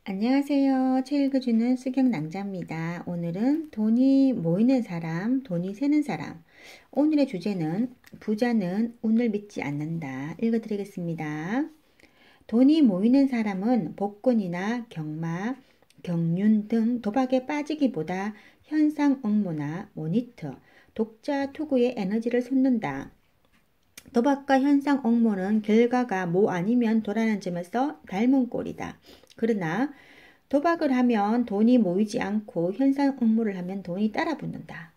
안녕하세요. 책 읽어주는 수경낭자입니다. 오늘은 돈이 모이는 사람, 돈이 새는 사람. 오늘의 주제는 부자는 운을 믿지 않는다. 읽어드리겠습니다. 돈이 모이는 사람은 복권이나 경마, 경륜 등 도박에 빠지기보다 현상 응모나 모니터, 독자 투구에 에너지를 쏟는다. 도박과 현상 엉모는 결과가 뭐 아니면 도라는 점에서 닮은 꼴이다. 그러나 도박을 하면 돈이 모이지 않고 현상 엉모를 하면 돈이 따라 붙는다.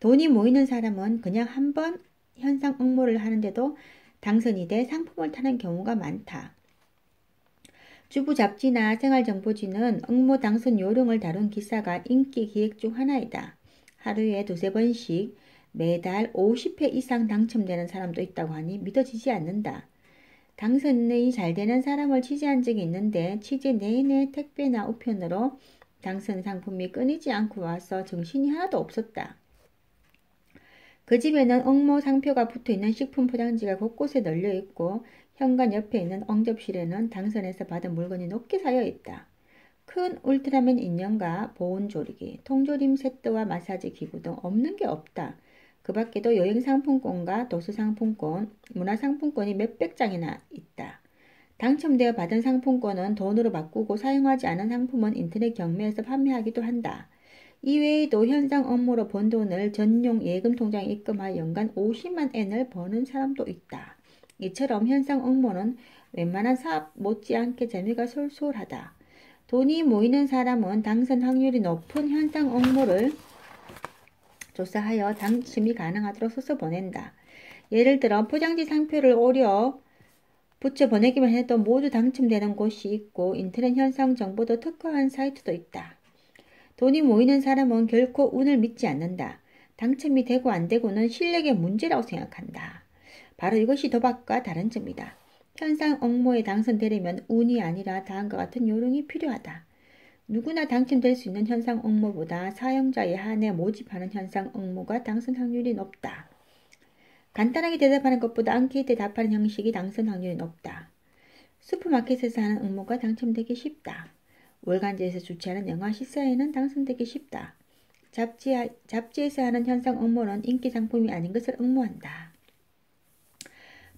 돈이 모이는 사람은 그냥 한번 현상 엉모를 하는데도 당선이 돼 상품을 타는 경우가 많다. 주부 잡지나 생활정보지는 엉모 당선 요령을 다룬 기사가 인기 기획 중 하나이다. 하루에 두세 번씩 매달 50회 이상 당첨되는 사람도 있다고 하니 믿어지지 않는다. 당선이 잘 되는 사람을 취재한 적이 있는데 취재 내내 택배나 우편으로 당선 상품이 끊이지 않고 와서 정신이 하나도 없었다. 그 집에는 엉모 상표가 붙어있는 식품 포장지가 곳곳에 널려있고 현관 옆에 있는 엉접실에는 당선해서 받은 물건이 높게 쌓여있다. 큰 울트라맨 인형과 보온조리기, 통조림 세트와 마사지 기구 등 없는 게 없다. 그 밖에도 여행상품권과 도서상품권, 문화상품권이 몇백 장이나 있다. 당첨되어 받은 상품권은 돈으로 바꾸고 사용하지 않은 상품은 인터넷 경매에서 판매하기도 한다. 이외에도 현상 업무로 번 돈을 전용 예금 통장에 입금하여 연간 50만 엔을 버는 사람도 있다. 이처럼 현상 업무는 웬만한 사업 못지않게 재미가 솔솔하다. 돈이 모이는 사람은 당선 확률이 높은 현상 업무를 조사하여 당첨이 가능하도록 써서 보낸다. 예를 들어 포장지 상표를 오려 붙여 보내기만 해도 모두 당첨되는 곳이 있고 인터넷 현상 정보도 특화한 사이트도 있다. 돈이 모이는 사람은 결코 운을 믿지 않는다. 당첨이 되고 안 되고는 실력의 문제라고 생각한다. 바로 이것이 도박과 다른 점이다. 현상 엉모에 당선되려면 운이 아니라 다음과 같은 요령이 필요하다. 누구나 당첨될 수 있는 현상 엉모보다 사용자에 한해 모집하는 현상 엉모가 당선 확률이 높다. 간단하게 대답하는 것보다 앙케이트에 답하는 형식이 당선 확률이 높다. 슈퍼마켓에서 하는 응모가 당첨되기 쉽다. 월간지에서 주최하는 영화 시사회는 당선되기 쉽다. 잡지에서 하는 현상 응모는 인기 상품이 아닌 것을 응모한다.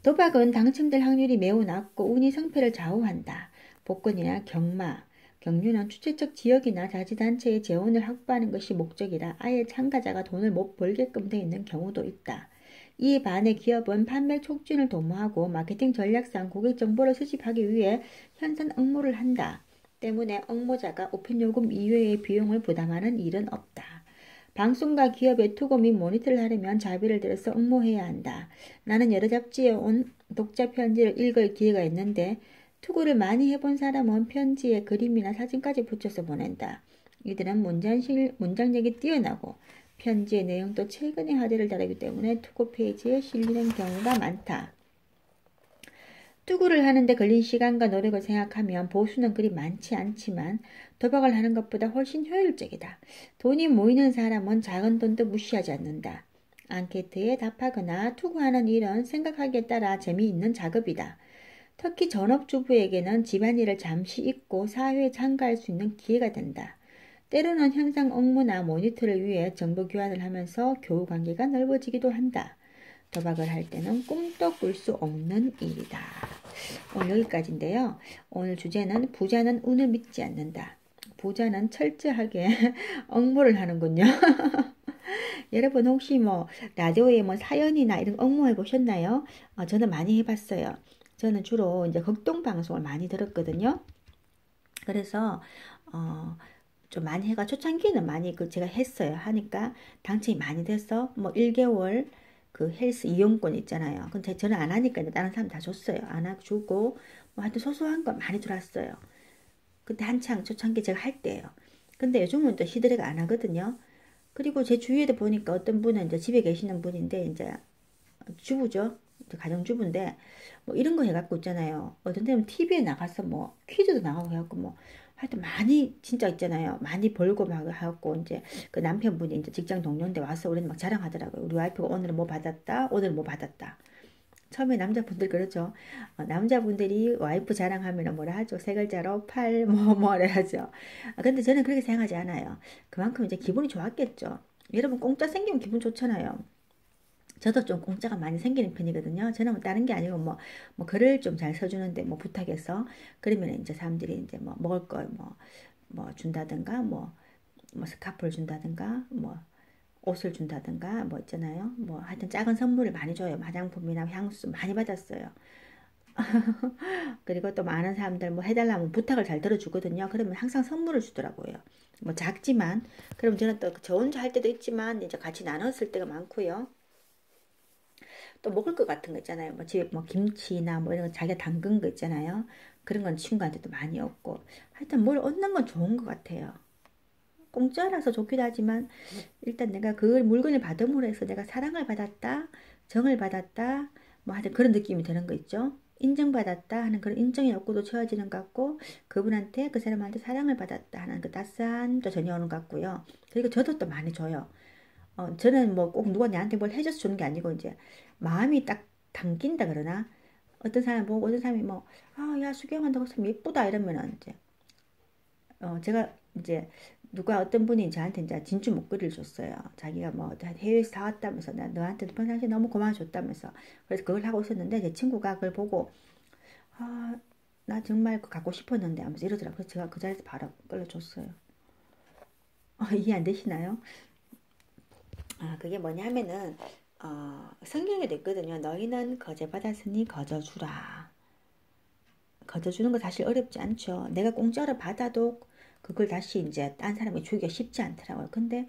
도박은 당첨될 확률이 매우 낮고 운이 성패를 좌우한다. 복권이나 경마, 경륜은 주최측 지역이나 자치단체의 재원을 확보하는 것이 목적이라 아예 참가자가 돈을 못 벌게끔 되어 있는 경우도 있다. 이에 반해 기업은 판매 촉진을 도모하고 마케팅 전략상 고객 정보를 수집하기 위해 현상 응모를 한다. 때문에 응모자가 우편요금 이외의 비용을 부담하는 일은 없다. 방송과 기업의 투고 및 모니터를 하려면 자비를 들여서 응모해야 한다. 나는 여러 잡지에 온 독자 편지를 읽을 기회가 있는데 투고를 많이 해본 사람은 편지에 그림이나 사진까지 붙여서 보낸다. 이들은 문장력이 뛰어나고 편지의 내용도 최근의 화제를 다루기 때문에 투고 페이지에 실리는 경우가 많다. 투구를 하는데 걸린 시간과 노력을 생각하면 보수는 그리 많지 않지만 도박을 하는 것보다 훨씬 효율적이다. 돈이 모이는 사람은 작은 돈도 무시하지 않는다. 앙케이트에 답하거나 투구하는 일은 생각하기에 따라 재미있는 작업이다. 특히 전업주부에게는 집안일을 잠시 잊고 사회에 참가할 수 있는 기회가 된다. 때로는 현상 업무나 모니터를 위해 정보 교환을 하면서 교우 관계가 넓어지기도 한다. 도박을 할 때는 꿈도 꿀 수 없는 일이다. 오늘 여기까지인데요. 오늘 주제는 부자는 운을 믿지 않는다. 부자는 철저하게 업무를 하는군요. 여러분 혹시 라디오에 사연이나 이런 업무 해보셨나요? 저는 많이 해봤어요. 저는 주로 이제 극동 방송을 많이 들었거든요. 그래서 좀 많이 해가 초창기에는 많이 제가 했어요. 하니까 당첨이 많이 돼서 1개월 그 헬스 이용권 있잖아요. 근데 저는 안 하니까 다른 사람 다 줬어요. 안 하고 주고 하여튼 소소한 거 많이 들어왔어요. 그때 한창 초창기 제가 할 때예요. 근데 요즘은 또 시드래가 안 하거든요. 그리고 제 주위에도 보니까 어떤 분은 이제 집에 계시는 분인데 이제 주부죠. 가정주부인데 이런 거 해갖고 있잖아요. 어떤 데는 TV에 나가서 퀴즈도 나가고 해갖고 하여튼 많이 진짜 있잖아요. 많이 벌고 막 하고 이제 그 남편분이 이제 직장 동료인데 와서 우리는 막 자랑하더라고요. 우리 와이프가 오늘은 뭐 받았다. 오늘 뭐 받았다. 처음에 남자분들 그러죠. 남자분들이 와이프 자랑하면 뭐라 하죠? 세 글자로 팔, 뭐라 하죠. 근데 저는 그렇게 생각하지 않아요. 그만큼 이제 기분이 좋았겠죠. 여러분, 공짜 생기면 기분 좋잖아요. 저도 좀 공짜가 많이 생기는 편이거든요. 저는 뭐 다른 게 아니고 뭐 글을 좀 잘 써주는데 뭐 부탁해서 그러면 이제 사람들이 이제 뭐 먹을 걸 뭐 준다든가 뭐 스카프를 준다든가 뭐 옷을 준다든가 뭐 있잖아요. 뭐 하여튼 작은 선물을 많이 줘요. 화장품이나 향수 많이 받았어요. 그리고 또 많은 사람들 뭐 해달라면 부탁을 잘 들어주거든요. 그러면 항상 선물을 주더라고요. 뭐 작지만 그럼 저는 또 저 혼자 할 때도 있지만 이제 같이 나눴을 때가 많고요. 또 먹을 것 같은 거 있잖아요. 뭐 집에 뭐 김치나 뭐 이런 거 자기가 담근 거 있잖아요. 그런 건 친구한테도 많이 얻고 하여튼 뭘 얻는 건 좋은 것 같아요. 공짜라서 좋기도 하지만 일단 내가 그 물건을 받음으로 해서 내가 사랑을 받았다, 정을 받았다, 뭐 하여튼 그런 느낌이 드는 거 있죠. 인정받았다 하는 그런 인정의 욕구도 채워지는 것 같고 그분한테 그 사람한테 사랑을 받았다 하는 그 따스한 또 전혀 오는 것 같고요. 그리고 저도 또 많이 줘요. 저는 뭐 꼭 누가 나한테 뭘 해줘서 주는 게 아니고 이제 마음이 딱 당긴다 그러나 어떤 사람 보고 어떤 사람이 뭐 아 야 수경한다고 참 예쁘다 이러면은 이제 제가 이제 누가 어떤 분이 저한테 이제 진주 목걸이를 줬어요. 자기가 뭐 해외에서 사왔다면서 나 너한테도 평상시에 너무 고마워줬다면서 그래서 그걸 하고 있었는데 제 친구가 그걸 보고 아 나 정말 그거 갖고 싶었는데 하면서 이러더라고요. 그래서 제가 그 자리에서 바로 끌어줬어요. 이해 안 되시나요? 그게 뭐냐면은 성경에도 있거든요. 너희는 거저 받았으니 거저 주라. 거저 주는 거 사실 어렵지 않죠. 내가 공짜로 받아도 그걸 다시 이제 딴 사람이 주기가 쉽지 않더라고요. 근데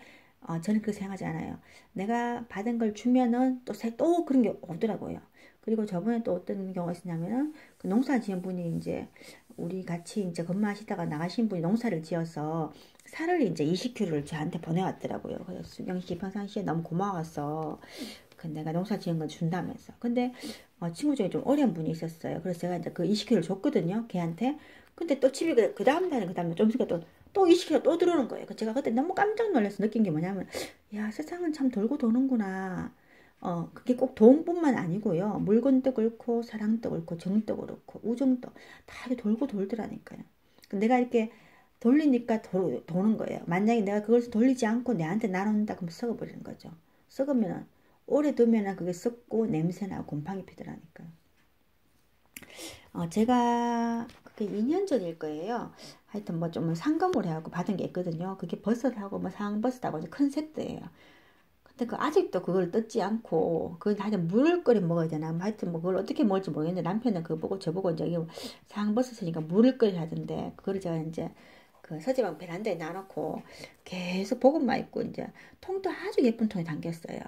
저는 그렇게 생각하지 않아요. 내가 받은 걸 주면은 또 그런 게 오더라고요. 그리고 저번에 또 어떤 경우가 있었냐면은 그 농사 지은 분이 이제 우리 같이 이제 근무하시다가 나가신 분이 농사를 지어서 살을 이제 20kg를 저한테 보내왔더라고요. 그래서 수경 씨 평상시에 너무 고마워서 그 내가 농사 지은 건 준다면서. 근데 친구 중에 좀 어려운 분이 있었어요. 그래서 제가 이제 그 20kg 줬거든요. 걔한테. 근데 또 집에 그 다음 달에 그 다음에 좀 있으니까 또 20kg 또 들어오는 거예요. 제가 그때 너무 깜짝 놀라서 느낀 게 뭐냐면 야 세상은 참 돌고 도는구나. 그게 꼭 돈뿐만 아니고요. 물건도 그렇고 사랑도 그렇고 정도 그렇고 우정도 다 돌고 돌더라니까요. 내가 이렇게 돌리니까 도는 거예요. 만약에 내가 그걸 돌리지 않고 내한테 나눈다 그러면 썩어버리는 거죠. 썩으면 오래 두면 그게 썩고 냄새나고 곰팡이 피더라니까요. 제가 그게 2년 전일 거예요. 하여튼 뭐 좀 상금으로 해갖고 받은 게 있거든요. 그게 버섯하고 뭐 상버섯하고 큰 세트예요. 근데 그 아직도 그걸 뜯지 않고 그걸 하여튼 물을 끓여 먹어야 되나 뭐 하여튼 뭐 그걸 어떻게 먹을지 모르겠는데 남편은 그거 보고 저보고 이제 이게 상버섯이니까 물을 끓여 하던데 그걸 제가 이제 그 서재방 베란다에 놔놓고 계속 보고만 있고 이제 통도 아주 예쁜 통에 담겼어요.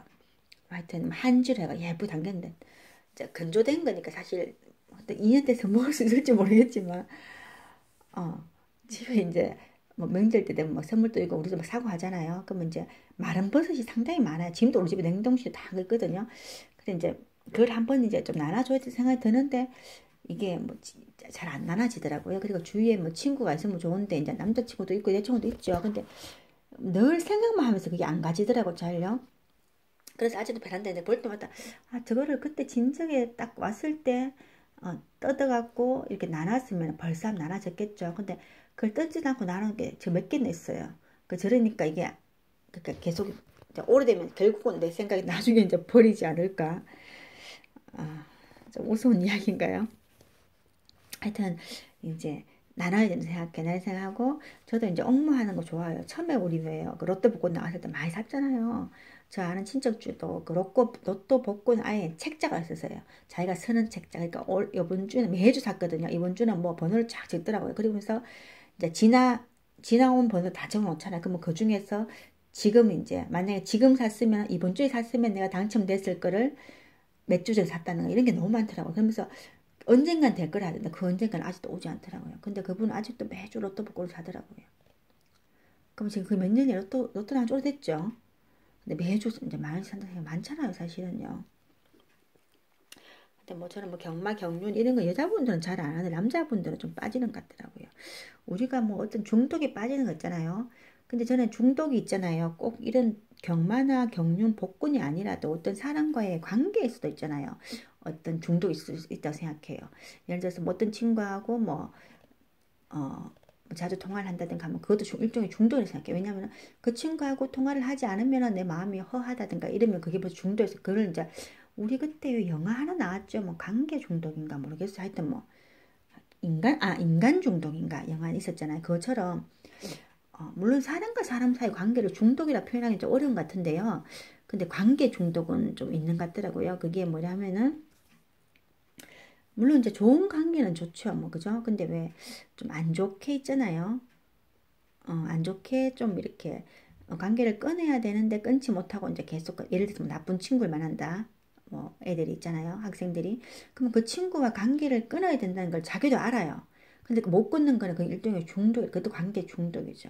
하여튼 한 줄 해가 예쁘게 담겼는데 이제 건조된 거니까 사실 2년 돼서 먹을 수 있을지 모르겠지만 어 집에 이제 뭐 명절 때 되면 뭐 선물도 있고 우리도 막 사고 하잖아요. 그러면 이제 마른 버섯이 상당히 많아요. 지금도 우리 집에 냉동실에 다 있거든요. 근데 이제 그걸 한번 이제 좀 나눠줘야 될 생각이 드는데 이게 뭐 잘 안 나눠지더라고요. 그리고 주위에 뭐 친구가 있으면 좋은데 이제 남자친구도 있고 여자친구도 있죠. 근데 늘 생각만 하면서 그게 안 가지더라고 잘요. 그래서 아직도 베란다에 볼 때마다 저거를 그때 진작에 딱 왔을 때 뜯어갖고 이렇게 나눴으면 벌써 나눠졌겠죠. 근데 그걸 뜯지도 않고 나눈 게 저 몇 개나 있어요. 저러니까 이게 그러니까 계속 오래되면 결국은 내 생각에 나중에 이제 버리지 않을까. 좀 우스운 이야기인가요? 하여튼 이제 나눠야 된다 생각해. 날 생각하고 저도 이제 업무하는 거 좋아해요. 처음에 우리 왜요? 그 로또 복권 나왔을 때 많이 샀잖아요. 저 아는 친척주도 그 로또 복권 아예 책자가 있었어요. 자기가 쓰는 책자. 그러니까 이번 주는 매주 샀거든요. 이번 주는 뭐 번호를 쫙 적더라고요. 그러면서 이제 지나온 번호 다 적어놓잖아요. 그러면 그 중에서 지금 이제 만약에 지금 샀으면 이번 주에 샀으면 내가 당첨됐을 거를 몇 주 전에 샀다는 거 이런 게 너무 많더라고요. 그러면서 언젠간 될 거라 하던데 그 언젠간 아직도 오지 않더라고요. 근데 그분은 아직도 매주 로또 복권을 사더라고요. 그럼 지금 그 몇 년이 로또 나온 지 오래됐죠. 근데 매주 이제 많이 산다는 게 많잖아요, 사실은요. 근데 뭐 저는 뭐 경마, 경륜 이런 거 여자분들은 잘 안 하는데 남자분들은 좀 빠지는 것 같더라고요. 우리가 뭐 어떤 중독에 빠지는 거 있잖아요. 근데 저는 중독이 있잖아요. 꼭 이런 경마나 경륜, 복권이 아니라도 어떤 사람과의 관계일 수도 있잖아요. 어떤 중독이 있을 수 있다고 생각해요. 예를 들어서 뭐 어떤 친구하고 자주 통화를 한다든가 하면 그것도 일종의 중독이라고 생각해요. 왜냐하면 그 친구하고 통화를 하지 않으면 내 마음이 허하다든가 이러면 그게 벌써 중독에서 그걸 이제 우리 그때 영화 하나 나왔죠. 뭐 관계 중독인가 모르겠어요. 하여튼 뭐 인간 중독인가 영화 있었잖아요. 그것처럼 물론 사람과 사람 사이 관계를 중독이라 표현하기 좀 어려운 것 같은데요. 근데 관계 중독은 좀 있는 것 같더라고요. 그게 뭐냐면은 물론 이제 좋은 관계는 좋죠. 뭐 그죠? 근데 왜 좀 안 좋게 있잖아요. 안 좋게 좀 이렇게 관계를 끊어야 되는데 끊지 못하고 이제 계속 예를 들어서 뭐 나쁜 친구를 만난다. 뭐 애들이 있잖아요. 학생들이. 그러면 그 친구와 관계를 끊어야 된다는 걸 자기도 알아요. 근데 그 못 끊는 거는 그 일종의 중독, 그것도 관계 중독이죠.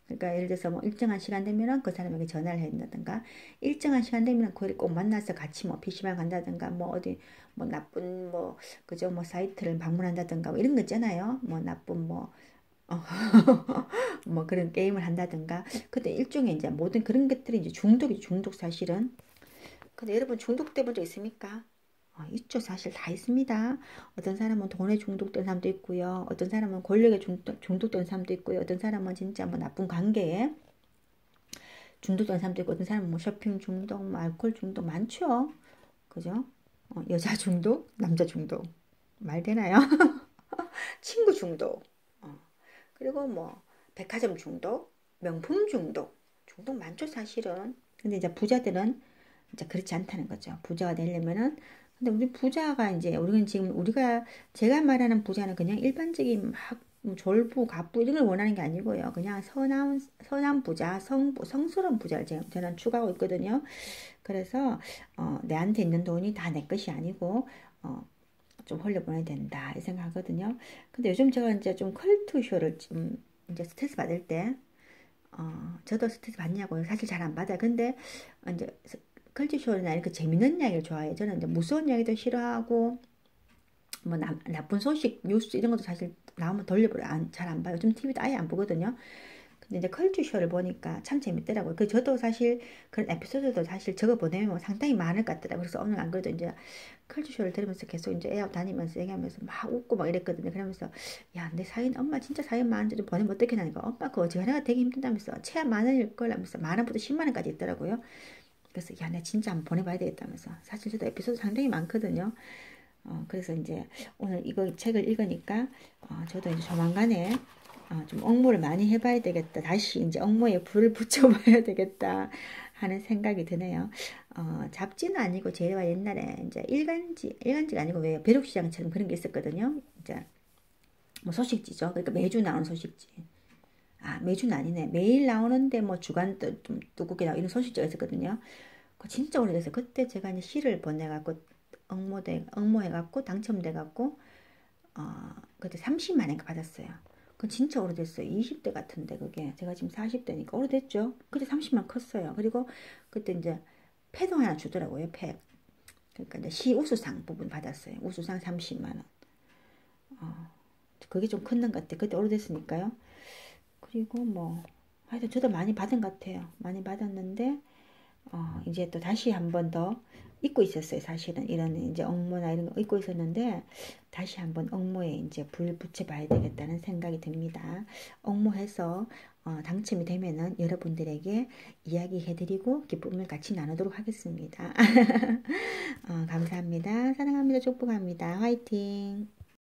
그러니까 예를 들어서 뭐 일정한 시간 되면은 그 사람에게 전화를 한다든가 일정한 시간 되면은 그를 꼭 만나서 같이 뭐 PC방 간다든가 뭐 어디 뭐 나쁜 뭐 그죠 뭐 사이트를 방문한다든가 뭐 이런 거 있잖아요. 뭐 나쁜 뭐 어, 뭐 그런 게임을 한다든가 근데 일종의 이제 모든 그런 것들이 이제 중독이 중독 사실은. 근데 여러분 중독돼 본 적 있습니까? 있죠. 사실 다 있습니다. 어떤 사람은 돈에 중독된 사람도 있고요. 어떤 사람은 권력에 중독된 사람도 있고요. 어떤 사람은 진짜 뭐 나쁜 관계에 중독된 사람도 있고 어떤 사람은 뭐 쇼핑 중독, 뭐 알코올 중독 많죠. 그죠? 여자 중독, 남자 중독. 말 되나요? 친구 중독. 그리고 뭐 백화점 중독, 명품 중독. 중독 많죠, 사실은. 근데 이제 부자들은 이제 그렇지 않다는 거죠. 부자가 되려면은 근데 우리 부자가 이제 우리는 지금 우리가 제가 말하는 부자는 그냥 일반적인 막뭐 졸부, 갑부 이런 걸 원하는 게 아니고요. 그냥 선한 부자, 성스러운 부자를 저는 추구하고 있거든요. 그래서 내한테 있는 돈이 다 내 것이 아니고 좀 흘려보내야 된다 이 생각하거든요. 근데 요즘 제가 이제 좀 컬투 쇼를 좀 이제 스트레스 받을 때 저도 스트레스 받냐고요. 사실 잘 안 받아요. 근데 이제 컬투쇼나 이렇게 재밌는 이야기를 좋아해요. 저는 이제 무서운 이야기도 싫어하고 뭐 나쁜 소식 뉴스 이런 것도 사실 나오면 돌려보려 잘 안 봐요. 요즘 TV도 아예 안 보거든요. 근데 이제 컬투쇼를 보니까 참 재밌더라고요. 그 저도 사실 그런 에피소드도 사실 적어 보내면 뭐 상당히 많을 것 같더라고요. 그래서 오늘 안 그래도 이제 컬투쇼를 들으면서 계속 이제 애하고 다니면서 얘기하면서 막 웃고 막 이랬거든요. 그러면서 야, 내 사연 엄마 진짜 사연 많은데 좀 보내면 어떻게 하니까 엄마 그거 어지간해가 되게 힘들다면서 최하 만 원일 걸 하면서 만 원부터 10만 원까지 있더라고요. 그래서 야, 내가 진짜 한번 보내봐야 되겠다면서 사실 저도 에피소드 상당히 많거든요. 그래서 이제 오늘 이거 책을 읽으니까 저도 이제 조만간에 좀 업무를 많이 해봐야 되겠다. 다시 이제 업무에 불을 붙여봐야 되겠다 하는 생각이 드네요. 잡지는 아니고 제가 옛날에 이제 일간지가 아니고 왜 벼룩시장처럼 그런 게 있었거든요. 이제 뭐 소식지죠. 그러니까 매주 나오는 소식지. 매주는 아니네. 매일 나오는데 뭐 주간 좀 두껍게 나오고 이런 소식지가 있었거든요. 그 진짜 오래돼서 그때 제가 이제 시를 보내갖고 응모해갖고 당첨돼갖고 그때 30만 원인가 받았어요. 그건 진짜 오래됐어요. 20대 같은데 그게 제가 지금 40대니까 오래됐죠. 그때 30만 컸어요. 그리고 그때 이제 패도 하나 주더라고요. 패. 그러니까 이제 시 우수상 부분 받았어요. 우수상 30만 원. 그게 좀 큰 것 같아. 그때 오래됐으니까요. 그리고 뭐 하여튼 저도 많이 받은 것 같아요. 많이 받았는데 이제 또 다시 한 번 더 잊고 있었어요. 사실은 이런 이제 업무나 이런 거 잊고 있었는데 다시 한번 업무에 이제 불 붙여봐야 되겠다는 생각이 듭니다. 업무해서 당첨이 되면은 여러분들에게 이야기해드리고 기쁨을 같이 나누도록 하겠습니다. 감사합니다. 사랑합니다. 축복합니다. 화이팅!